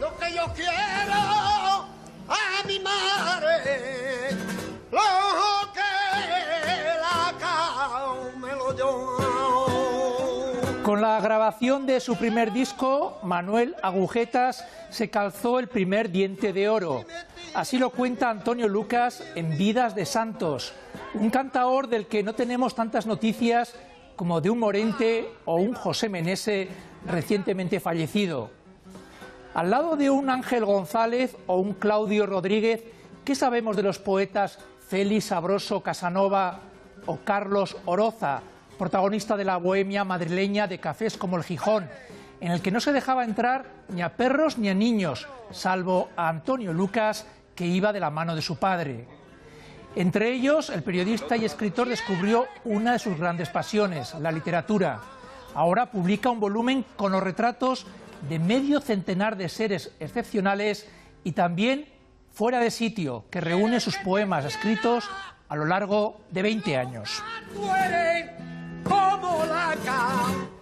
lo que yo quiero a mi madre, lo que la cao me lo dio. Con la grabación de su primer disco, Manuel Agujetas se calzó el primer diente de oro. Así lo cuenta Antonio Lucas en Vidas de Santos, un cantaor del que no tenemos tantas noticias como de un Morente o un José Menese recientemente fallecido. Al lado de un Ángel González o un Claudio Rodríguez, ¿qué sabemos de los poetas Félix Sabroso Casanova o Carlos Oroza, protagonista de la bohemia madrileña de cafés como el Gijón, en el que no se dejaba entrar ni a perros ni a niños, salvo a Antonio Lucas, que iba de la mano de su padre? Entre ellos, el periodista y escritor descubrió una de sus grandes pasiones, la literatura. Ahora publica un volumen con los retratos de medio centenar de seres excepcionales y también Fuera de sitio, que reúne sus poemas escritos a lo largo de 20 años. Tú eres como la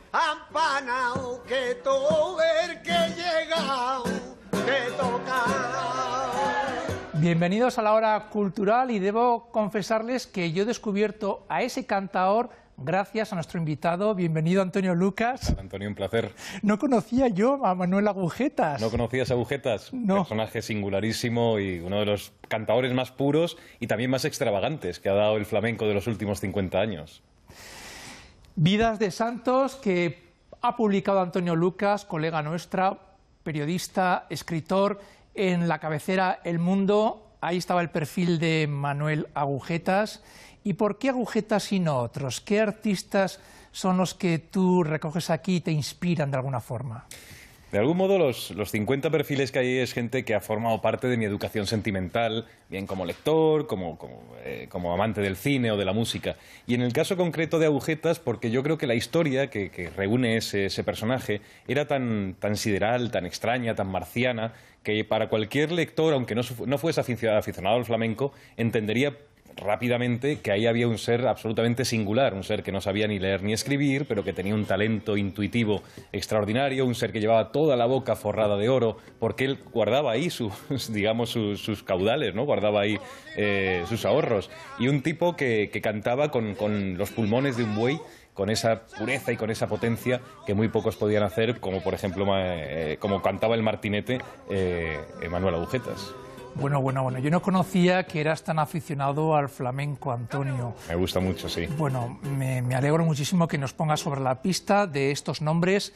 campana que todo el que llega te toca. Bienvenidos a la Hora Cultural, y debo confesarles que yo he descubierto a ese cantaor gracias a nuestro invitado. Bienvenido, Antonio Lucas. Antonio, un placer. No conocía yo a Manuel Agujetas. ¿No conocías a Agujetas? No. Personaje singularísimo y uno de los cantaores más puros y también más extravagantes que ha dado el flamenco de los últimos 50 años. Vidas de Santos, que ha publicado Antonio Lucas, colega nuestra, periodista, escritor, en la cabecera El Mundo. Ahí estaba el perfil de Manuel Agujetas. ¿Y por qué Agujetas y no otros? ¿Qué artistas son los que tú recoges aquí y te inspiran de alguna forma? De algún modo, los 50 perfiles que hay es gente que ha formado parte de mi educación sentimental, bien como lector, como amante del cine o de la música. Y en el caso concreto de Agujetas, porque yo creo que la historia que reúne ese personaje era tan sideral, tan extraña, tan marciana, que para cualquier lector, aunque no fuese aficionado al flamenco, entendería rápidamente que ahí había un ser absolutamente singular, un ser que no sabía ni leer ni escribir, pero que tenía un talento intuitivo extraordinario, un ser que llevaba toda la boca forrada de oro, porque él guardaba ahí sus caudales, ¿no? Guardaba ahí sus ahorros, y un tipo que cantaba con los pulmones de un buey, con esa pureza y con esa potencia que muy pocos podían hacer, como por ejemplo como cantaba el martinete Manuel Agujetas. Bueno, yo no conocía que eras tan aficionado al flamenco, Antonio. Me gusta mucho, sí. Bueno, me alegro muchísimo que nos pongas sobre la pista de estos nombres.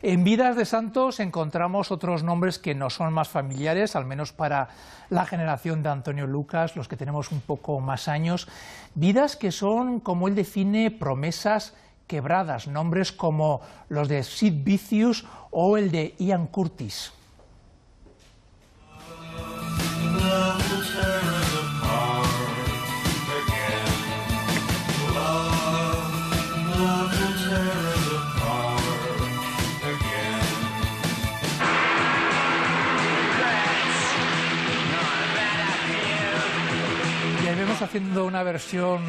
En Vidas de Santos encontramos otros nombres que no son más familiares, al menos para la generación de Antonio Lucas, los que tenemos un poco más años. Vidas que son, como él define, promesas quebradas, nombres como los de Sid Vicious o el de Ian Curtis. Y ahí vemos haciendo una versión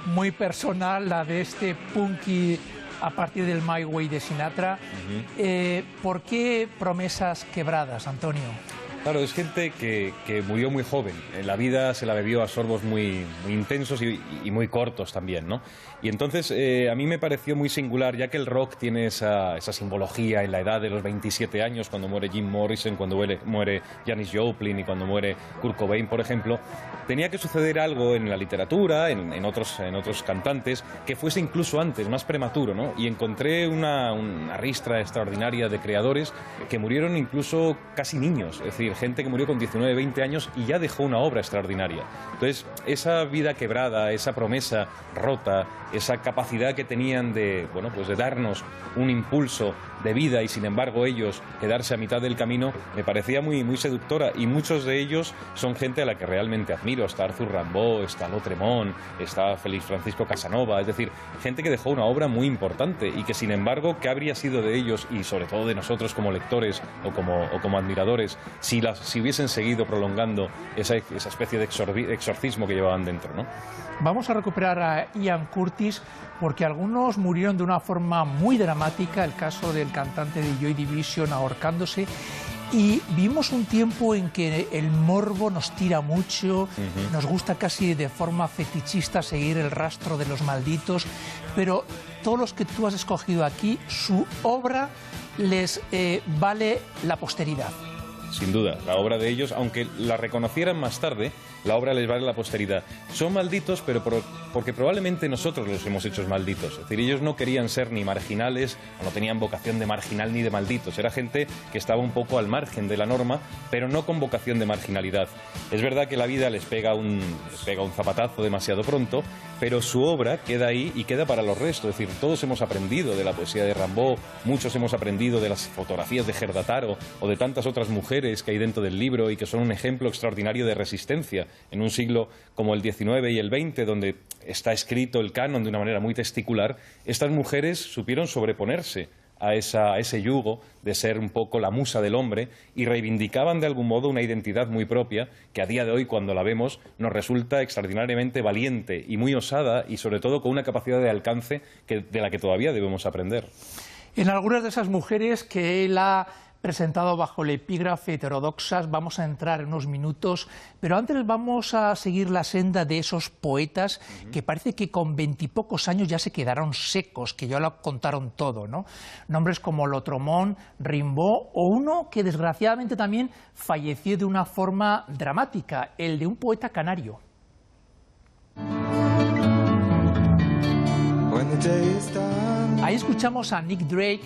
muy personal, la de este punky a partir del My Way de Sinatra. ¿Por qué promesas quebradas, Antonio? Claro, es gente que murió muy joven. La vida se la bebió a sorbos muy intensos y muy cortos también, ¿no? Y entonces a mí me pareció muy singular, ya que el rock tiene esa simbología en la edad de los 27 años, cuando muere Jim Morrison, cuando muere Janis Joplin y cuando muere Kurt Cobain, por ejemplo. Tenía que suceder algo en la literatura, en otros cantantes, que fuese incluso antes, más prematuro, ¿no? Y encontré una ristra extraordinaria de creadores que murieron incluso casi niños, es decir, gente que murió con 19, 20 años y ya dejó una obra extraordinaria. Entonces, esa vida quebrada, esa promesa rota, esa capacidad que tenían de darnos un impulso de vida y sin embargo ellos quedarse a mitad del camino, me parecía muy seductora, y muchos de ellos son gente a la que realmente admiro. Está Arthur Rimbaud, está Lautréamont, está Félix Francisco Casanova, es decir, gente que dejó una obra muy importante y que sin embargo, ¿qué habría sido de ellos y sobre todo de nosotros como lectores o como admiradores si hubiesen seguido prolongando esa especie de exorcismo que llevaban dentro, ¿no? Vamos a recuperar a Ian Curtis porque algunos murieron de una forma muy dramática, el caso del cantante de Joy Division ahorcándose, Y vivimos un tiempo en que el morbo nos tira mucho, nos gusta casi de forma fetichista seguir el rastro de los malditos, pero todos los que tú has escogido aquí, su obra les vale la posteridad. Sin duda, la obra de ellos, aunque la reconocieran más tarde, la obra les vale la posteridad. Son malditos, pero porque probablemente nosotros los hemos hecho malditos. Es decir, ellos no querían ser ni marginales, o no tenían vocación de marginal ni de malditos. Era gente que estaba un poco al margen de la norma, pero no con vocación de marginalidad. Es verdad que la vida les pega un zapatazo demasiado pronto, pero su obra queda ahí y queda para los restos. Es decir, todos hemos aprendido de la poesía de Rimbaud, muchos hemos aprendido de las fotografías de Gerda Taro o de tantas otras mujeres que hay dentro del libro y que son un ejemplo extraordinario de resistencia en un siglo como el XIX y el XX, donde está escrito el canon de una manera muy testicular. Estas mujeres supieron sobreponerse a ese yugo de ser un poco la musa del hombre y reivindicaban de algún modo una identidad muy propia que a día de hoy, cuando la vemos, nos resulta extraordinariamente valiente y muy osada y sobre todo con una capacidad de alcance de la que todavía debemos aprender. En algunas de esas mujeres que él ha presentado bajo el epígrafe heterodoxas vamos a entrar en unos minutos, pero antes vamos a seguir la senda de esos poetas que parece que con 20 y pocos años ya se quedaron secos, que ya lo contaron todo, ¿no? Nombres como Lautréamont, Rimbaud o uno que desgraciadamente también falleció de una forma dramática, el de un poeta canario. Ahí escuchamos a Nick Drake,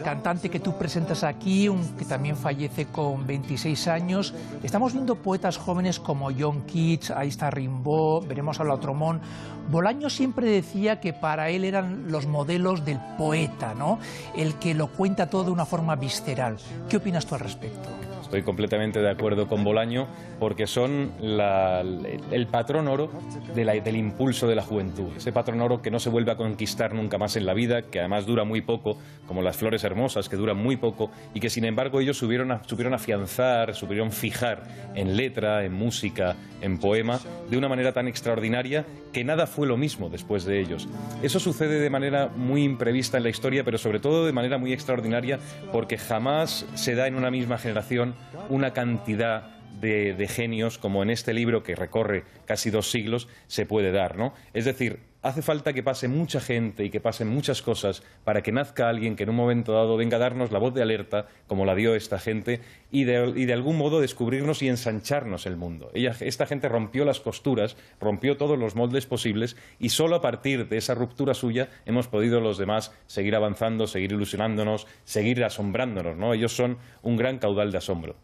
cantante que tú presentas aquí, que también fallece con 26 años. Estamos viendo poetas jóvenes como John Keats, ahí está Rimbaud, veremos a Lautréamont. Bolaño siempre decía que para él eran los modelos del poeta, ¿no? El que lo cuenta todo de una forma visceral. ¿Qué opinas tú al respecto? Estoy completamente de acuerdo con Bolaño porque son el patrón oro del impulso de la juventud. Ese patrón oro que no se vuelve a conquistar nunca más en la vida, que además dura muy poco, como las flores hermosas que duran muy poco y que sin embargo ellos supieron afianzar, supieron fijar en letra, en música, en poema, de una manera tan extraordinaria que nada fue lo mismo después de ellos. Eso sucede de manera muy imprevista en la historia, pero sobre todo de manera muy extraordinaria porque jamás se da en una misma generación una cantidad de genios como en este libro que recorre casi 2 siglos se puede dar, ¿no? Es decir, hace falta que pase mucha gente y que pasen muchas cosas para que nazca alguien que en un momento dado venga a darnos la voz de alerta, como la dio esta gente, y de algún modo descubrirnos y ensancharnos el mundo. Esta gente rompió las costuras, rompió todos los moldes posibles y solo a partir de esa ruptura suya hemos podido los demás seguir avanzando, seguir ilusionándonos, seguir asombrándonos, ¿no? Ellos son un gran caudal de asombro.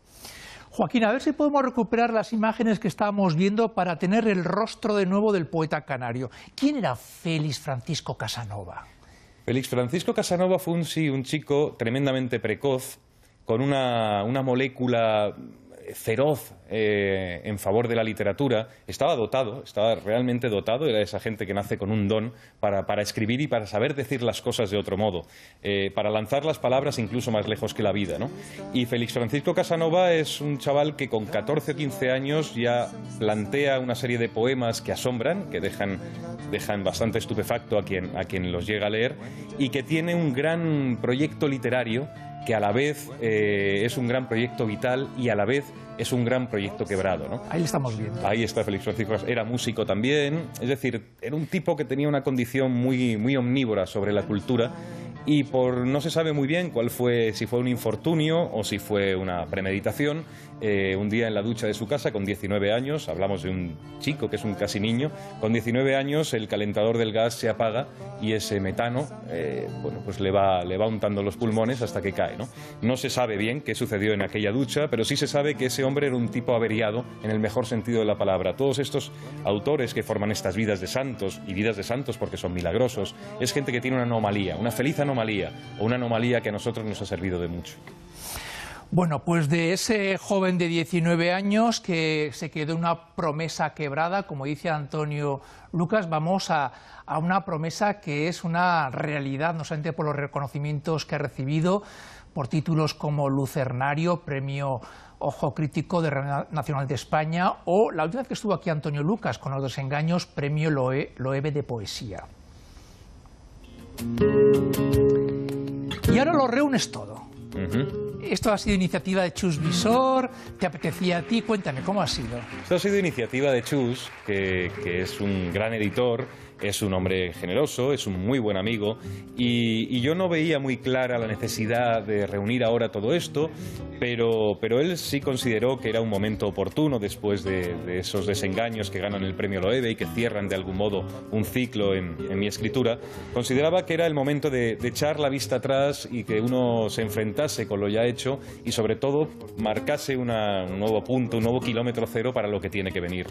Joaquín, a ver si podemos recuperar las imágenes que estábamos viendo para tener el rostro de nuevo del poeta canario. ¿Quién era Félix Francisco Casanova? Félix Francisco Casanova fue un chico tremendamente precoz, con una molécula feroz en favor de la literatura. Estaba realmente dotado, era esa gente que nace con un don para escribir y para saber decir las cosas de otro modo, para lanzar las palabras incluso más lejos que la vida, ¿no? Y Félix Francisco Casanova es un chaval que con 14 o 15 años ya plantea una serie de poemas que asombran, que dejan bastante estupefacto a quien los llega a leer, y que tiene un gran proyecto literario que a la vez es un gran proyecto vital y a la vez es un gran proyecto quebrado, ¿no? Ahí lo estamos viendo. Ahí está Félix Francisco. Era músico también, es decir, era un tipo que tenía una condición muy, muy omnívora sobre la cultura y no se sabe muy bien si fue un infortunio o si fue una premeditación. Un día en la ducha de su casa, con 19 años, hablamos de un chico que es un casi niño, con 19 años el calentador del gas se apaga y ese metano pues le va untando los pulmones hasta que cae, ¿no? No se sabe bien qué sucedió en aquella ducha, pero sí se sabe que ese hombre era un tipo averiado en el mejor sentido de la palabra. Todos estos autores que forman estas vidas de santos, y vidas de santos porque son milagrosos, es gente que tiene una anomalía, una feliz anomalía, o una anomalía que a nosotros nos ha servido de mucho. Bueno, pues de ese joven de 19 años que se quedó una promesa quebrada, como dice Antonio Lucas, vamos a una promesa que es una realidad, no solamente por los reconocimientos que ha recibido, por títulos como Lucernario, Premio Ojo Crítico de Radio Nacional de España, o la última vez que estuvo aquí Antonio Lucas, con Los Desengaños, Premio Loewe de Poesía. Y ahora lo reúnes todo. ¿Esto ha sido iniciativa de Chus Visor? ¿Te apetecía a ti? Cuéntame, ¿cómo ha sido? Esto ha sido iniciativa de Chus, que es un gran editor, es un hombre generoso, es un muy buen amigo, y yo no veía muy clara la necesidad de reunir ahora todo esto, pero él sí consideró que era un momento oportuno después de esos desengaños que ganan el premio Loewe y que cierran de algún modo un ciclo en mi escritura. Consideraba que era el momento de echar la vista atrás y que uno se enfrentase con lo ya hecho y sobre todo marcase un nuevo punto, un nuevo kilómetro cero para lo que tiene que venir.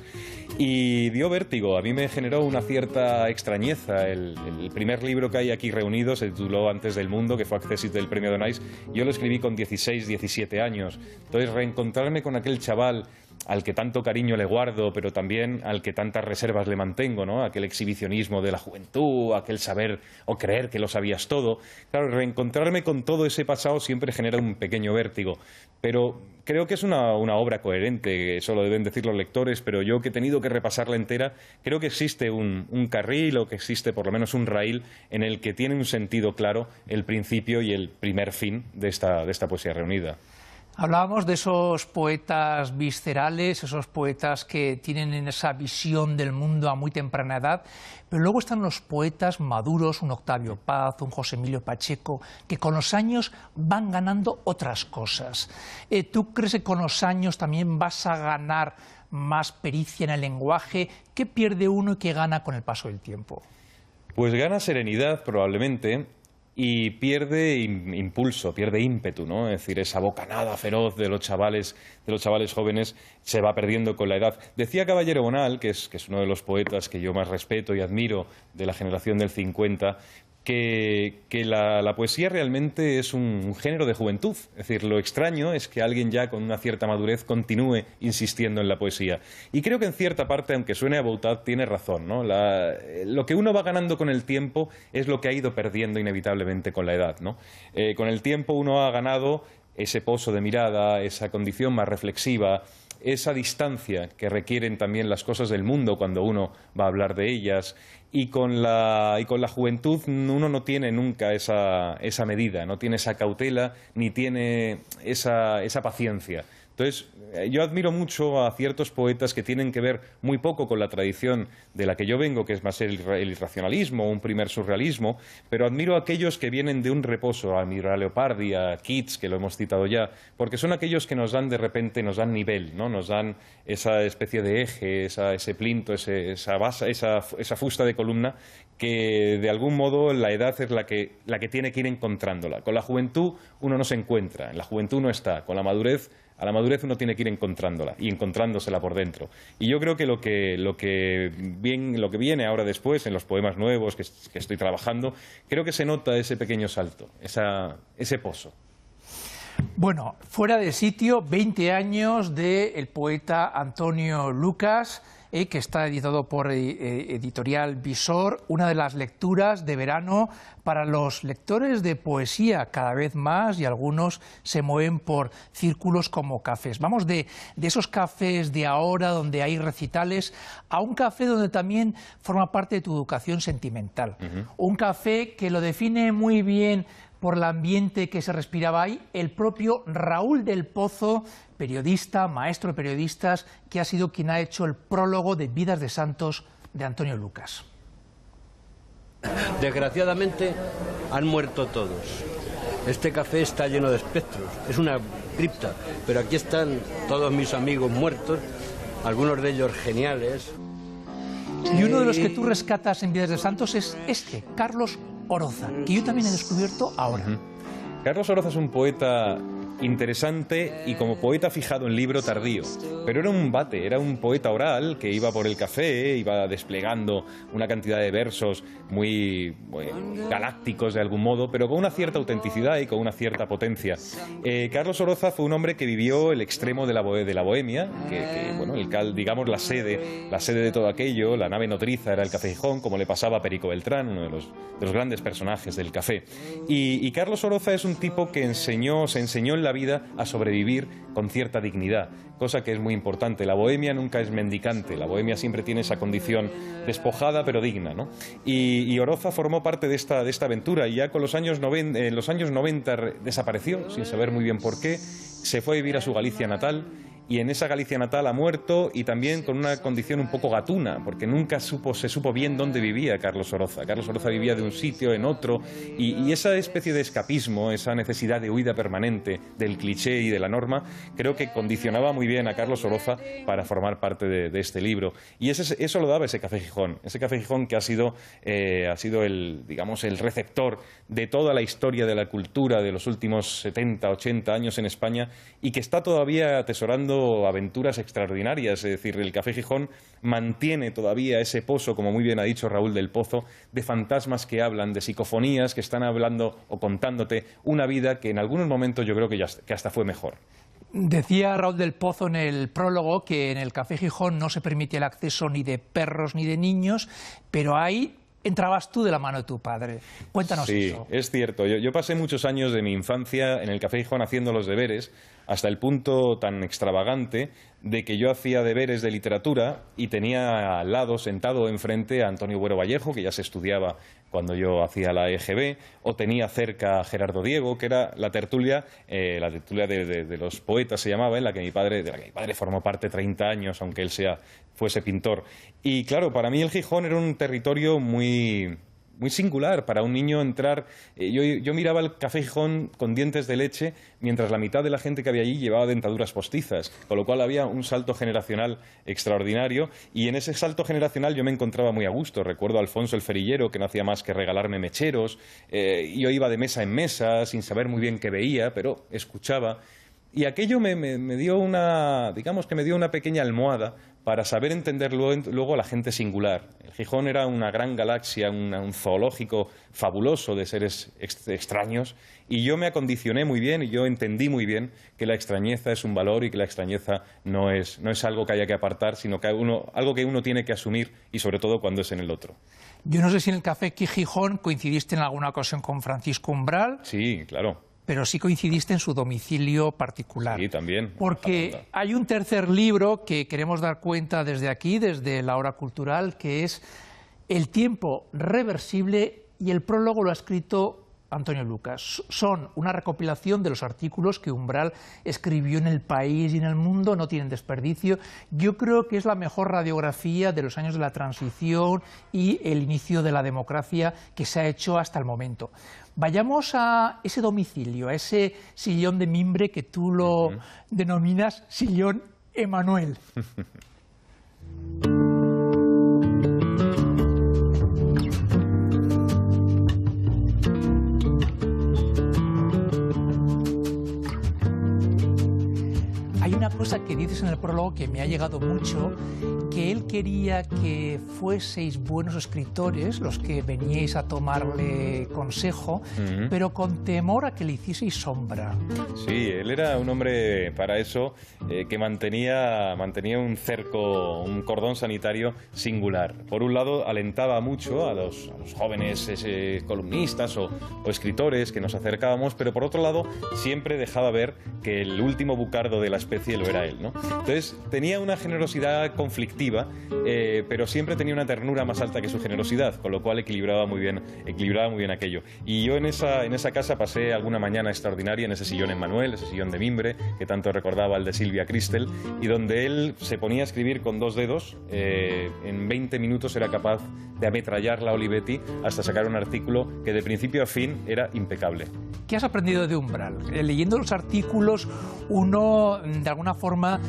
Y dio vértigo, a mí me generó una cierta extrañeza. El primer libro que hay aquí reunido se tituló Antes del mundo, que fue accesit del premio Donais. Yo lo escribí con 16, 17 años. Entonces reencontrarme con aquel chaval al que tanto cariño le guardo, pero también al que tantas reservas le mantengo, ¿no? Aquel exhibicionismo de la juventud, aquel saber o creer que lo sabías todo. Claro, reencontrarme con todo ese pasado siempre genera un pequeño vértigo, pero creo que es una obra coherente, eso lo deben decir los lectores, pero yo que he tenido que repasarla entera, creo que existe un carril o que existe por lo menos un raíl en el que tiene un sentido claro el principio y el primer fin de esta poesía reunida. Hablábamos de esos poetas viscerales, esos poetas que tienen esa visión del mundo a muy temprana edad, pero luego están los poetas maduros, un Octavio Paz, un José Emilio Pacheco, que con los años van ganando otras cosas. ¿Tú crees que con los años también vas a ganar más pericia en el lenguaje? ¿Qué pierde uno y qué gana con el paso del tiempo? Pues gana serenidad probablemente. Y pierde impulso, pierde ímpetu, ¿no? Es decir, esa bocanada feroz de los chavales jóvenes se va perdiendo con la edad. Decía Caballero Bonal, que es uno de los poetas que yo más respeto y admiro de la generación del 50, que la poesía realmente es un género de juventud. Es decir, lo extraño es que alguien ya con una cierta madurez continúe insistiendo en la poesía. Y creo que en cierta parte, aunque suene a boutade, tiene razón, ¿no? Lo que uno va ganando con el tiempo es lo que ha ido perdiendo inevitablemente con la edad, ¿no? Con el tiempo uno ha ganado ese pozo de mirada, esa condición más reflexiva, esa distancia que requieren también las cosas del mundo cuando uno va a hablar de ellas, y con la juventud uno no tiene nunca esa medida, no tiene esa cautela ni tiene esa paciencia. Entonces, yo admiro mucho a ciertos poetas que tienen que ver muy poco con la tradición de la que yo vengo, que es más el irracionalismo, un primer surrealismo, pero admiro a aquellos que vienen de un reposo, a Mira Leopardi, a Keats, que lo hemos citado ya, porque son aquellos que nos dan de repente, nos dan nivel, ¿no? Nos dan esa especie de eje, ese plinto, esa base, esa fusta de columna, que de algún modo la edad es la que tiene que ir encontrándola. Con la juventud uno no se encuentra, en la juventud no está, con la madurez. A la madurez uno tiene que ir encontrándola y encontrándosela por dentro. Y yo creo que lo que viene ahora después, en los poemas nuevos que estoy trabajando, creo que se nota ese pequeño salto, ese pozo. Bueno, fuera de sitio, 20 años del poeta Antonio Lucas, que está editado por Editorial Visor, una de las lecturas de verano para los lectores de poesía, cada vez más, y algunos se mueven por círculos como cafés. Vamos de esos cafés de ahora, donde hay recitales, a un café donde también forma parte de tu educación sentimental. Un café que lo define muy bien por el ambiente que se respiraba ahí, el propio Raúl del Pozo, periodista, maestro de periodistas, que ha sido quien ha hecho el prólogo de Vidas de Santos de Antonio Lucas. Desgraciadamente han muerto todos. Este café está lleno de espectros, es una cripta, pero aquí están todos mis amigos muertos, algunos de ellos geniales. Y uno de los que tú rescatas en Vidas de Santos es Carlos Oroza, que yo también he descubierto ahora. Carlos Oroza es un poeta interesante y como poeta fijado en libro tardío, pero era un bate, era un poeta oral que iba por el café, iba desplegando una cantidad de versos muy galácticos de algún modo, pero con una cierta autenticidad y con una cierta potencia. Carlos Oroza fue un hombre que vivió el extremo de la bohemia, digamos la sede de todo aquello, la nave nodriza era el Café Gijón, como le pasaba a Perico Beltrán, uno de los grandes personajes del café. Y Carlos Oroza es un tipo que se enseñó en la vida a sobrevivir con cierta dignidad, cosa que es muy importante. La bohemia nunca es mendicante, la bohemia siempre tiene esa condición despojada pero digna, ¿no? Y Oroza formó parte de esta aventura, y ya con en los años 90 desapareció, sin saber muy bien por qué, se fue a vivir a su Galicia natal. Y en esa Galicia natal ha muerto, y también con una condición un poco gatuna, porque nunca se supo bien dónde vivía Carlos Oroza. Carlos Oroza vivía de un sitio en otro, y esa especie de escapismo, esa necesidad de huida permanente del cliché y de la norma, creo que condicionaba muy bien a Carlos Oroza para formar parte de este libro. Y eso lo daba ese Café Gijón que ha sido el receptor de toda la historia de la cultura de los últimos 70, 80 años en España, y que está todavía atesorando aventuras extraordinarias. Es decir, el Café Gijón mantiene todavía ese pozo, como muy bien ha dicho Raúl del Pozo, de fantasmas que hablan, de psicofonías que están hablando o contándote una vida que en algunos momentos yo creo que hasta fue mejor. Decía Raúl del Pozo en el prólogo que en el Café Gijón no se permite el acceso ni de perros ni de niños, pero ahí entrabas tú de la mano de tu padre. Cuéntanos eso. Sí, es cierto. Yo pasé muchos años de mi infancia en el Café Gijón haciendo los deberes, hasta el punto tan extravagante de que yo hacía deberes de literatura y tenía al lado, sentado enfrente, a Antonio Buero Vallejo, que ya se estudiaba cuando yo hacía la EGB, o tenía cerca a Gerardo Diego, que era la tertulia de los poetas, se llamaba, de la que mi padre formó parte 30 años, aunque él fuese pintor. Y claro, para mí el Gijón era un territorio muy singular para un niño entrar. Yo miraba el Café Gijón con dientes de leche, mientras la mitad de la gente que había allí llevaba dentaduras postizas, con lo cual había un salto generacional extraordinario, y en ese salto generacional yo me encontraba muy a gusto. Recuerdo a Alfonso el Ferillero, que no hacía más que regalarme mecheros, yo iba de mesa en mesa sin saber muy bien qué veía, pero escuchaba. Y aquello me dio una pequeña almohada para saber entender luego a la gente singular. El Gijón era una gran galaxia, un zoológico fabuloso de seres extraños, y yo me acondicioné muy bien y yo entendí muy bien que la extrañeza es un valor y que la extrañeza no es algo que haya que apartar, sino que algo que uno tiene que asumir, y sobre todo cuando es en el otro. Yo no sé si en el Café Gijón coincidiste en alguna ocasión con Francisco Umbral. Sí, claro. Pero sí coincidiste en su domicilio particular. Sí, también. Porque hay un tercer libro que queremos dar cuenta desde aquí, desde la Hora Cultural, que es El tiempo reversible, y el prólogo lo ha escrito Antonio Lucas. Son una recopilación de los artículos que Umbral escribió en El País y en El Mundo, no tienen desperdicio. Yo creo que es la mejor radiografía de los años de la transición y el inicio de la democracia que se ha hecho hasta el momento. Vayamos a ese domicilio, a ese sillón de mimbre que tú lo denominas sillón Emanuel. Hay una cosa que dices en el prólogo que me ha llegado mucho, que él quería que fueseis buenos escritores, los que veníais a tomarle consejo, pero con temor a que le hicieseis sombra. Sí, él era un hombre para eso que mantenía un cerco, un cordón sanitario singular. Por un lado, alentaba mucho a los jóvenes columnistas o escritores que nos acercábamos, pero por otro lado, siempre dejaba ver que el último bucardo de la especie lo era él, ¿no? Entonces, tenía una generosidad conflictiva, pero siempre tenía una ternura más alta que su generosidad, con lo cual equilibraba muy bien aquello. Y yo en esa casa pasé alguna mañana extraordinaria en ese sillón Emmanuel, ese sillón de mimbre, que tanto recordaba el de Silvia Cristel, y donde él se ponía a escribir con 2 dedos, en 20 minutos era capaz de ametrallar la Olivetti hasta sacar un artículo que de principio a fin era impecable. ¿Qué has aprendido de Umbral? Leyendo los artículos, uno de alguna forma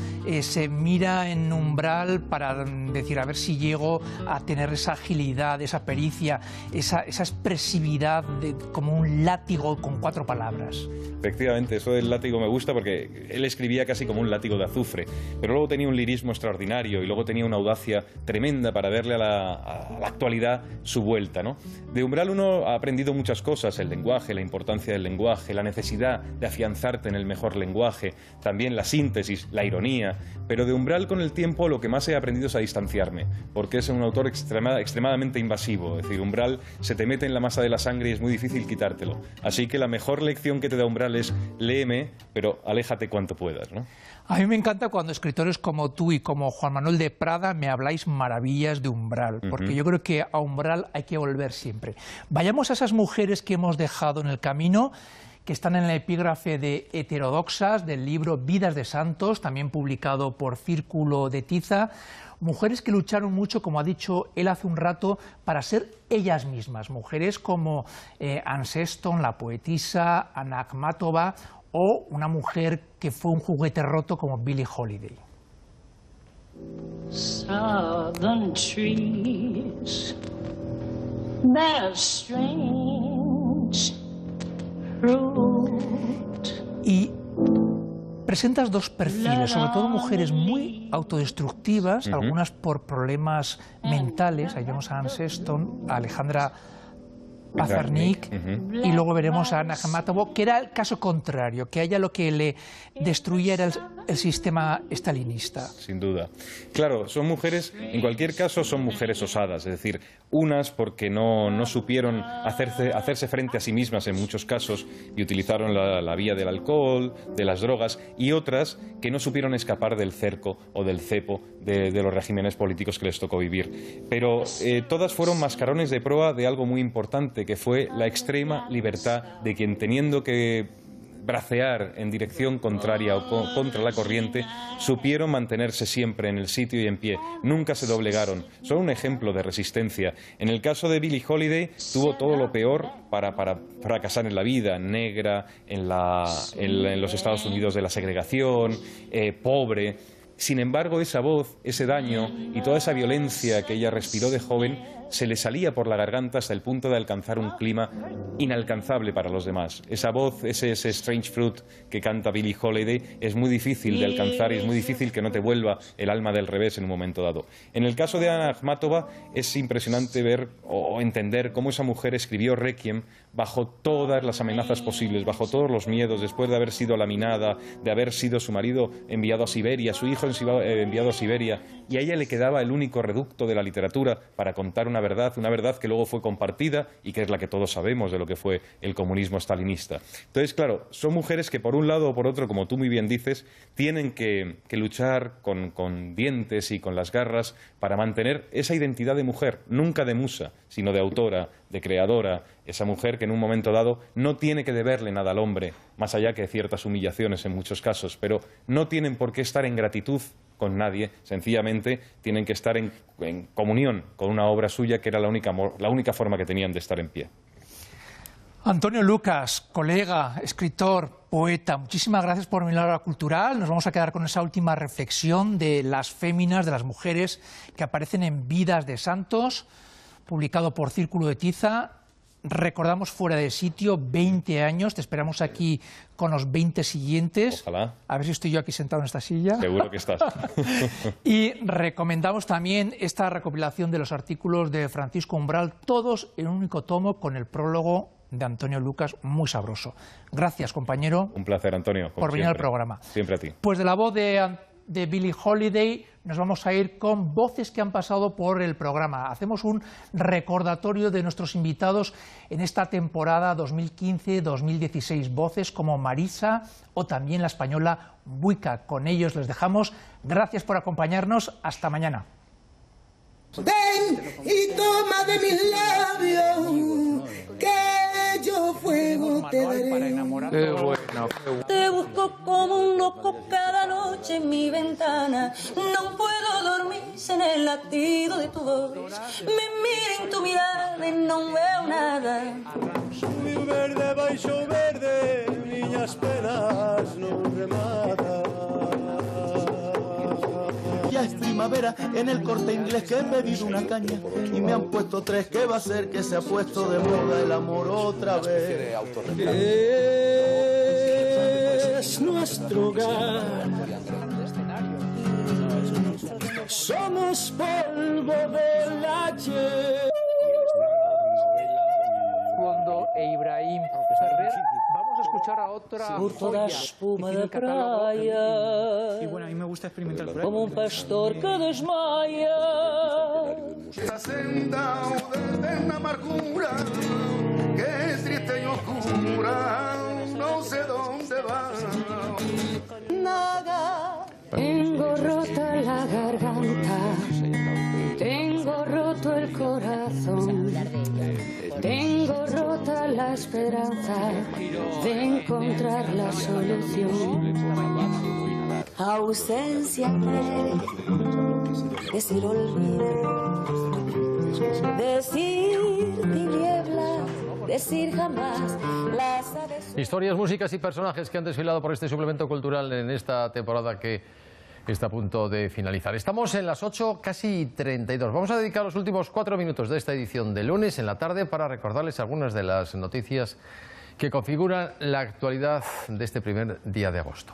se mira en Umbral para decir, a ver si llego a tener esa agilidad, esa pericia, esa expresividad como un látigo con 4 palabras. Efectivamente, eso del látigo me gusta porque él escribía casi como un látigo de azufre, pero luego tenía un lirismo extraordinario y luego tenía una audacia tremenda para verle a la actualidad su vuelta, ¿no? De Umbral uno ha aprendido muchas cosas: el lenguaje, la importancia del lenguaje, la necesidad de afianzarte en el mejor lenguaje, también la síntese síntesis, la ironía, pero de Umbral con el tiempo lo que más he aprendido es a distanciarme, porque es un autor extremadamente invasivo. Es decir, Umbral se te mete en la masa de la sangre y es muy difícil quitártelo. Así que la mejor lección que te da Umbral es léeme, pero aléjate cuanto puedas, ¿no? A mí me encanta cuando escritores como tú y como Juan Manuel de Prada me habláis maravillas de Umbral, porque yo creo que a Umbral hay que volver siempre. Vayamos a esas mujeres que hemos dejado en el camino, que están en el epígrafe de Heterodoxas, del libro Vidas de Santos, también publicado por Círculo de Tiza. Mujeres que lucharon mucho, como ha dicho él hace un rato, para ser ellas mismas. Mujeres como Anne Sexton, la poetisa, Anna Akhmatova, o una mujer que fue un juguete roto como Billie Holiday. Southern trees bear strange fruit. Y presentas dos perfiles, sobre todo mujeres muy autodestructivas, algunas por problemas mentales. Ahí vemos a Anne Sexton, a Alejandra Pazarnik, y luego veremos a Anna Akhmatova, que era el caso contrario, que a ella lo que le destruía era el sistema estalinista. Sin duda. Claro, son mujeres, en cualquier caso, son mujeres osadas, es decir, unas porque no supieron hacerse frente a sí mismas en muchos casos y utilizaron la vía del alcohol, de las drogas, y otras que no supieron escapar del cerco o del cepo de los regímenes políticos que les tocó vivir. Pero todas fueron mascarones de proa de algo muy importante, que fue la extrema libertad de quien, teniendo que bracear en dirección contraria o contra la corriente, supieron mantenerse siempre en el sitio y en pie. Nunca se doblegaron. Son un ejemplo de resistencia. En el caso de Billie Holiday, tuvo todo lo peor para fracasar en la vida. Negra, en los Estados Unidos de la segregación, pobre. Sin embargo, esa voz, ese daño y toda esa violencia que ella respiró de joven se le salía por la garganta hasta el punto de alcanzar un clima inalcanzable para los demás. Esa voz, ese Strange Fruit que canta Billie Holiday, es muy difícil de alcanzar y es muy difícil que no te vuelva el alma del revés en un momento dado. En el caso de Anna Akhmatova es impresionante ver o entender cómo esa mujer escribió Requiem bajo todas las amenazas posibles, bajo todos los miedos, después de haber sido laminada, de haber sido su marido enviado a Siberia, su hijo enviado a Siberia, y a ella le quedaba el único reducto de la literatura para contar una verdad que luego fue compartida y que es la que todos sabemos de lo que fue el comunismo estalinista. Entonces, claro, son mujeres que por un lado o por otro, como tú muy bien dices, tienen que luchar con dientes y con las garras para mantener esa identidad de mujer, nunca de musa, sino de autora, de creadora, esa mujer que en un momento dado no tiene que deberle nada al hombre, más allá que ciertas humillaciones en muchos casos, pero no tienen por qué estar en gratitud con nadie, sencillamente tienen que estar en comunión con una obra suya, que era la única forma que tenían de estar en pie. Antonio Lucas, colega, escritor, poeta, muchísimas gracias por venir a la Hora Cultural. Nos vamos a quedar con esa última reflexión de las féminas, de las mujeres que aparecen en Vidas de Santos, publicado por Círculo de Tiza. Recordamos Fuera de Sitio, 20 años, te esperamos aquí con los 20 siguientes. Ojalá. A ver si estoy yo aquí sentado en esta silla. Seguro que estás. Y recomendamos también esta recopilación de los artículos de Francisco Umbral, todos en un único tomo, con el prólogo de Antonio Lucas, muy sabroso. Gracias, compañero. Un placer, Antonio. Por venir al programa. Siempre a ti. Pues de la voz de Billie Holiday nos vamos a ir con voces que han pasado por el programa. Hacemos un recordatorio de nuestros invitados en esta temporada 2015-2016. Voces como Marisa o también la española Buica. Con ellos les dejamos. Gracias por acompañarnos. Hasta mañana. Ven y toma de mis labios, que yo fuego te daré. Qué bueno. Te busco como un loco cada noche en mi ventana. No puedo dormir sin el latido de tu voz. Me miro en tu mirada y no veo nada. Mi verde baixo verde, niñas penas no remata. Ya es primavera en el Corte Inglés, que he bebido una caña y me han puesto tres. ¿Qué va a ser que se ha puesto de moda el amor otra vez? Es nuestro hogar. Somos polvo del ayer. Fondo e Ibrahim Ferrer. Vamos a escuchar a otra Por toda joya espuma que tiene de el catálogo playa. gusta experimentar por ahí. como un pastor que desmaya. Está sentado desde una amargura que es triste y oscura, no sé dónde va. Nada. Tengo rota la garganta, tengo roto el corazón, tengo rota la esperanza de encontrar la solución. Ausencia quiere decir olvido, decir tiniebla, decir jamás las aves. Historias, músicas y personajes que han desfilado por este suplemento cultural en esta temporada que está a punto de finalizar. Estamos en las 8, casi 32. Vamos a dedicar los últimos 4 minutos de esta edición de lunes en la tarde para recordarles algunas de las noticias que configuran la actualidad de este primer día de agosto.